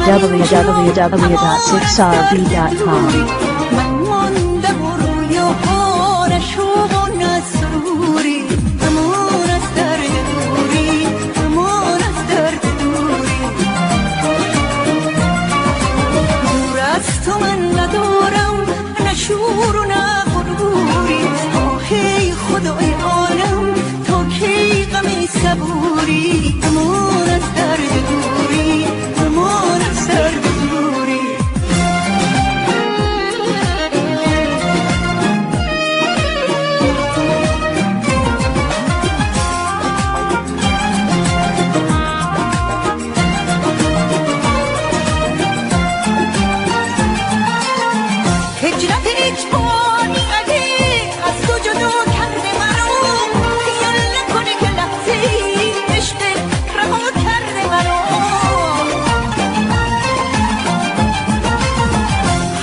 www.6rb.com. خدای عالم تا کی غم صبوری امان از درد دوری امان از درد دوری هجرت اجباری اگه از تو جدا کرده منو خیال نکنه که لحظه عشق رها کرده منو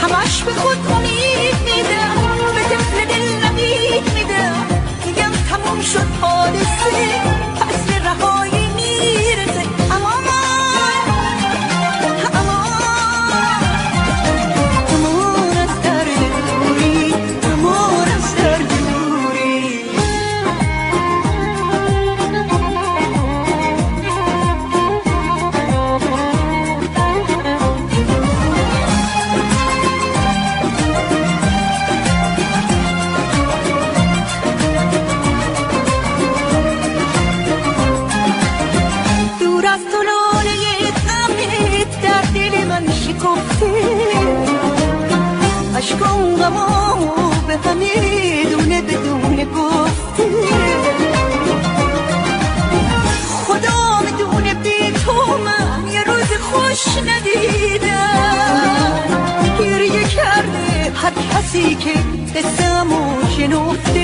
همش به خود امید میدم به طفل دل نوید میدم میگم تموم شد حادثه پس به رهایی میرسه امان عشقم غمامو به همه دونه بدونه گفته خدا بدونه بی تو من یه روز خوش ندیدم گریه کرده هر کسی که قصه‌مو شنفته